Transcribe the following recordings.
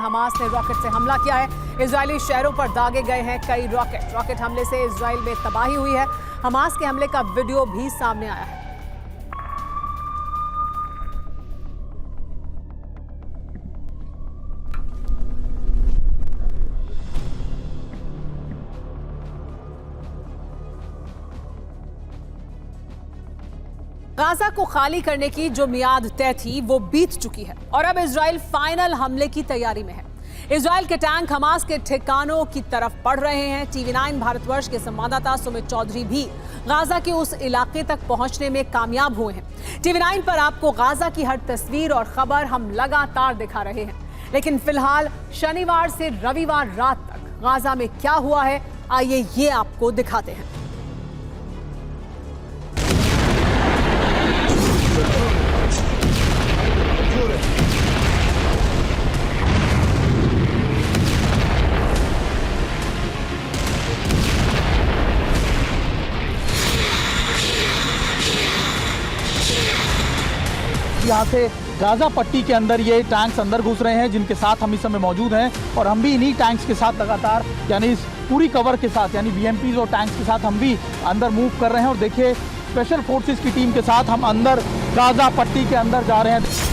Hamas ने rocket से हमला किया है। इजरायली शहरों पर दागे गए हैं कई रॉकेट हमले से इजराइल में तबाही हुई है। हमास के हमले का वीडियो भी सामने आया है। गाजा को खाली करने की जो मियाद तय थी वो बीत चुकी है और अब इजराइल फाइनल हमले की तैयारी में है। इजराइल के टैंक हमास के ठिकानों की तरफ बढ़ रहे हैं। टीवी 9 भारतवर्ष के संवाददाता सुमित चौधरी भी गाजा के उस इलाके तक पहुंचने में कामयाब हुए हैं। टीवी 9 पर आपको गाजा की हर तस्वीर और खबर हम लगातार दिखा रहे हैं, लेकिन फिलहाल शनिवार से रविवार रात तक गाजा में क्या हुआ है, आइए ये आपको दिखाते हैं। यहाँ से गाजा पट्टी के अंदर ये टैंक्स अंदर घुस रहे हैं, जिनके साथ हम इस समय मौजूद हैं और हम भी इन्हीं टैंक्स के साथ लगातार यानी इस पूरी कवर के साथ यानी बीएमपीज और टैंक्स के साथ हम भी अंदर मूव कर रहे हैं। और देखिए स्पेशल फोर्सेस की टीम के साथ हम अंदर गाजा पट्टी के अंदर जा रहे हैं।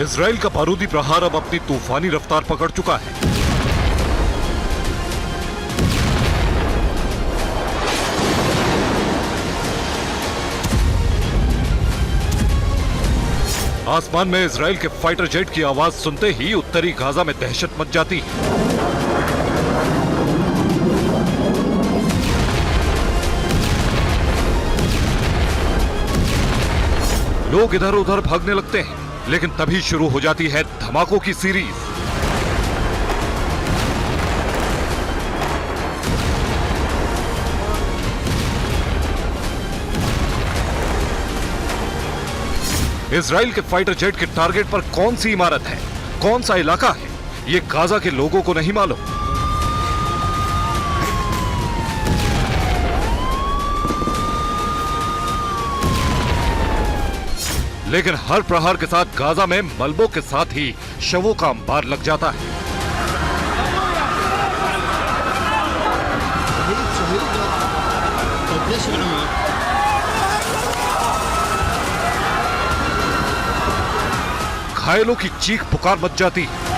इजराइल का बारूदी प्रहार अब अपनी तूफानी रफ्तार पकड़ चुका है। आसमान में इजराइल के फाइटर जेट की आवाज सुनते ही उत्तरी गाजा में दहशत मच जाती है। लोग इधर उधर भागने लगते हैं, लेकिन तभी शुरू हो जाती है धमाकों की सीरीज। इजराइल के फाइटर जेट के टारगेट पर कौन सी इमारत है, कौन सा इलाका है, ये गाजा के लोगों को नहीं मालूम। लेकिन हर प्रहार के साथ गाजा में मलबों के साथ ही शवों का अंबार लग जाता है। घायलों की चीख पुकार मच जाती है।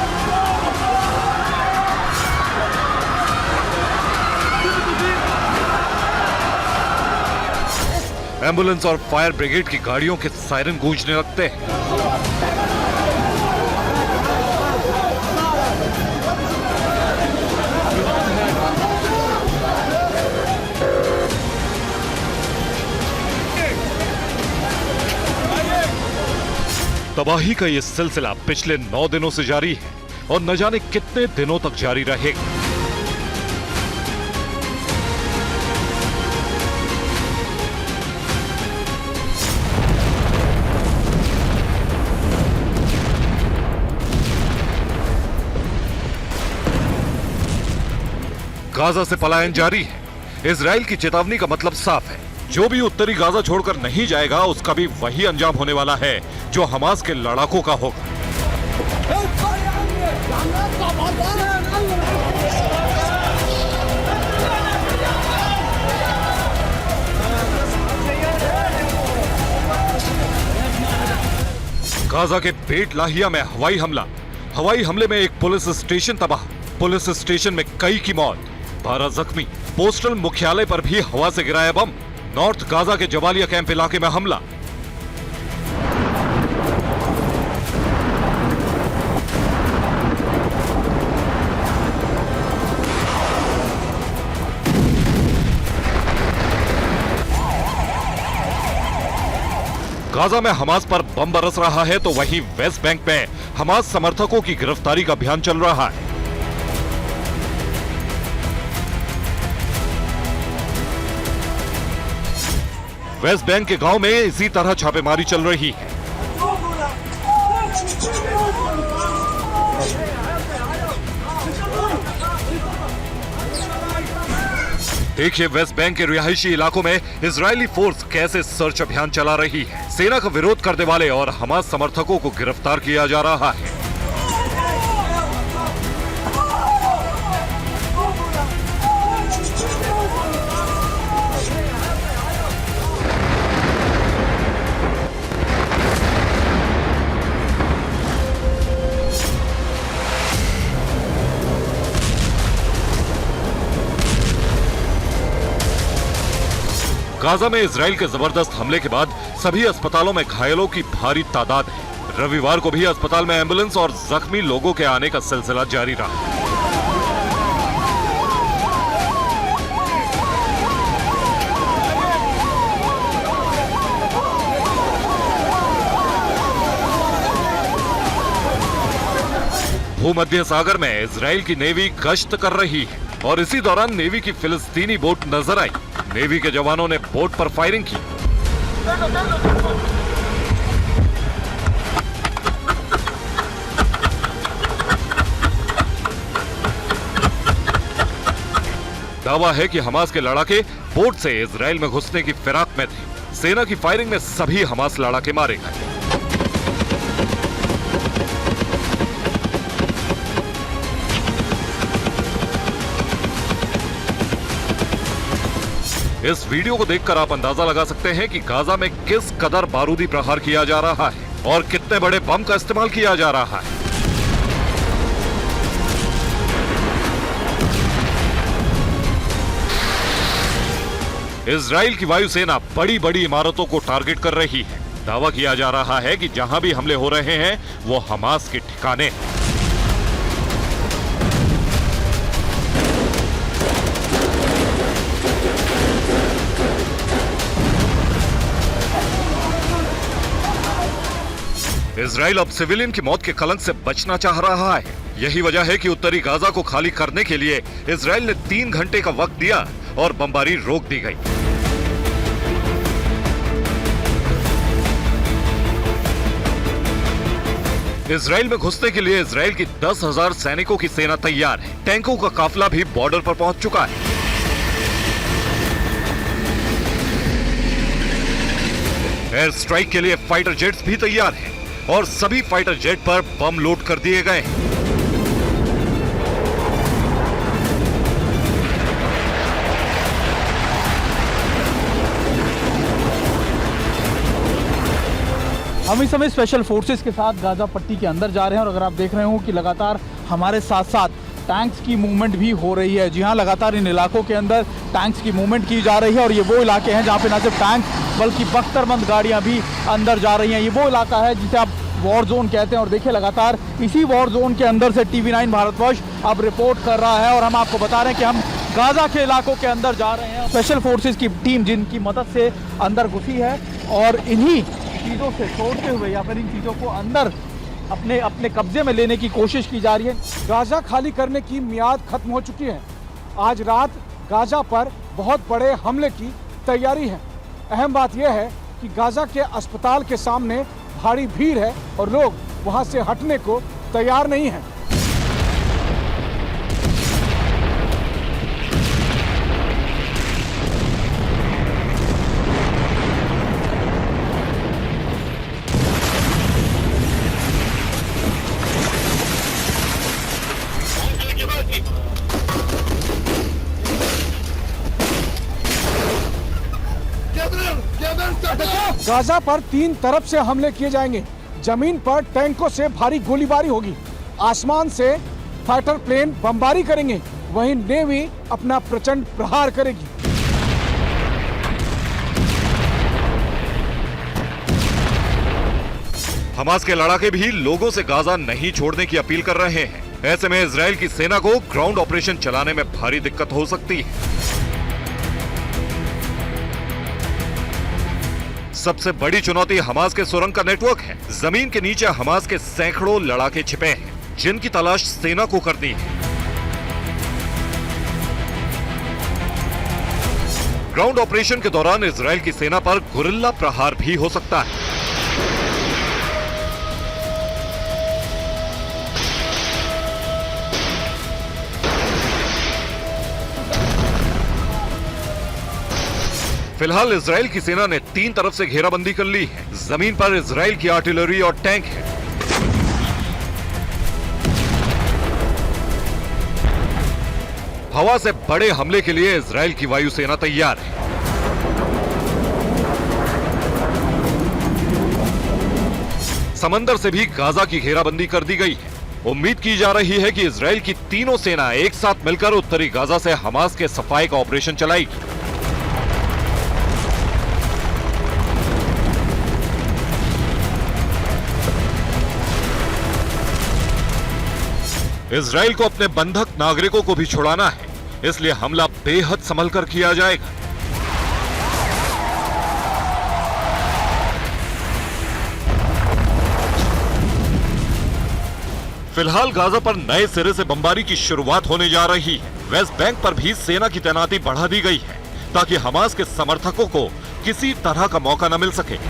एम्बुलेंस और फायर ब्रिगेड की गाड़ियों के सायरन गूंजने लगते हैं। तबाही का यह सिलसिला पिछले 9 दिनों से जारी है और न जाने कितने दिनों तक जारी रहेगा। गाजा से पलायन जारी है। इजराइल की चेतावनी का मतलब साफ है, जो भी उत्तरी गाजा छोड़कर नहीं जाएगा उसका भी वही अंजाम होने वाला है जो हमास के लड़ाकों का होगा। गाजा के बेट लाहिया में हवाई हमले में एक पुलिस स्टेशन तबाह, पुलिस स्टेशन में कई की मौत, 12 जख्मी। पोस्टल मुख्यालय पर भी हवा से गिराया बम। नॉर्थ गाजा के जबालिया कैंप इलाके में हमला। गाजा में हमास पर बम बरस रहा है तो वहीं वेस्ट बैंक में हमास समर्थकों की गिरफ्तारी का अभियान चल रहा है। वेस्ट बैंक के गांव में इसी तरह छापेमारी चल रही है। देखिए वेस्ट बैंक के रिहायशी इलाकों में इजरायली फोर्स कैसे सर्च अभियान चला रही है। सेना का विरोध करने वाले और हमास समर्थकों को गिरफ्तार किया जा रहा है। गाजा में इजराइल के जबरदस्त हमले के बाद सभी अस्पतालों में घायलों की भारी तादाद है। रविवार को भी अस्पताल में एम्बुलेंस और जख्मी लोगों के आने का सिलसिला जारी रहा। भूमध्य सागर में इजराइल की नेवी गश्त कर रही है और इसी दौरान नेवी की फिलिस्तीनी बोट नजर आई। नेवी के जवानों ने बोट पर फायरिंग की। दावा है कि हमास के लड़ाके बोट से इजराइल में घुसने की फिराक में थे। सेना की फायरिंग में सभी हमास लड़ाके मारे गए। इस वीडियो को देखकर आप अंदाजा लगा सकते हैं कि गाजा में किस कदर बारूदी प्रहार किया जा रहा है और कितने बड़े बम का इस्तेमाल किया जा रहा है। इजराइल की वायुसेना बड़ी बड़ी इमारतों को टारगेट कर रही है। दावा किया जा रहा है कि जहां भी हमले हो रहे हैं वो हमास के ठिकाने हैं। इजराइल अब सिविलियन की मौत के कलंक से बचना चाह रहा है। यही वजह है कि उत्तरी गाजा को खाली करने के लिए इजराइल ने 3 घंटे का वक्त दिया और बमबारी रोक दी गई। इजराइल में घुसने के लिए इजराइल की 10,000 सैनिकों की सेना तैयार है। टैंकों का काफिला भी बॉर्डर पर पहुंच चुका है। एयर स्ट्राइक के लिए फाइटर जेट्स भी तैयार हैं और सभी फाइटर जेट पर बम लोड कर दिए गए हैं। हम इस समय स्पेशल फोर्सेस के साथ गाजा पट्टी के अंदर जा रहे हैं और अगर आप देख रहे हो कि लगातार हमारे साथ साथ टैंक्स की मूवमेंट भी हो रही है। जी हाँ, लगातार इन इलाकों के अंदर टैंक्स की मूवमेंट की जा रही है और ये वो इलाके हैं जहाँ पे ना सिर्फ टैंक बल्कि बख्तरबंद गाड़ियाँ भी अंदर जा रही हैं। ये वो इलाका है जिसे आप वॉर जोन कहते हैं और देखिए लगातार इसी वॉर जोन के अंदर से TV9 भारतवर्ष अब रिपोर्ट कर रहा है और हम आपको बता रहे हैं कि हम गाजा के इलाकों के अंदर जा रहे हैं। स्पेशल फोर्सेस की टीम जिनकी मदद से अंदर घुसी है और इन्हीं चीज़ों से छोड़ते हुए या फिर इन चीज़ों को अंदर अपने कब्जे में लेने की कोशिश की जा रही है। गाजा खाली करने की मियाद खत्म हो चुकी है। आज रात गाजा पर बहुत बड़े हमले की तैयारी है। अहम बात यह है कि गाजा के अस्पताल के सामने भारी भीड़ है और लोग वहां से हटने को तैयार नहीं हैं। गाजा पर 3 तरफ से हमले किए जाएंगे। जमीन पर टैंकों से भारी गोलीबारी होगी, आसमान से फाइटर प्लेन बमबारी करेंगे, वहीं नेवी अपना प्रचंड प्रहार करेगी। हमास के लड़ाके भी लोगों से गाजा नहीं छोड़ने की अपील कर रहे हैं। ऐसे में इजराइल की सेना को ग्राउंड ऑपरेशन चलाने में भारी दिक्कत हो सकती है। सबसे बड़ी चुनौती हमास के सुरंग का नेटवर्क है। जमीन के नीचे हमास के सैकड़ों लड़ाके छिपे हैं जिनकी तलाश सेना को करनी है। ग्राउंड ऑपरेशन के दौरान इजराइल की सेना पर गुरिल्ला प्रहार भी हो सकता है। फिलहाल इजराइल की सेना ने 3 तरफ से घेराबंदी कर ली है। जमीन पर इजराइल की आर्टिलरी और टैंक है। हवा से बड़े हमले के लिए इजराइल की वायुसेना तैयार है। समंदर से भी गाजा की घेराबंदी कर दी गई है। उम्मीद की जा रही है कि इजराइल की तीनों सेना एक साथ मिलकर उत्तरी गाजा से हमास के सफाई का ऑपरेशन चलाएगी। इजराइल को अपने बंधक नागरिकों को भी छुड़ाना है, इसलिए हमला बेहद संभल कर किया जाएगा। फिलहाल गाजा पर नए सिरे से बमबारी की शुरुआत होने जा रही है। वेस्ट बैंक पर भी सेना की तैनाती बढ़ा दी गई है ताकि हमास के समर्थकों को किसी तरह का मौका न मिल सके।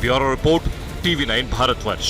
Bureau report, TV9 Bharatvarsh.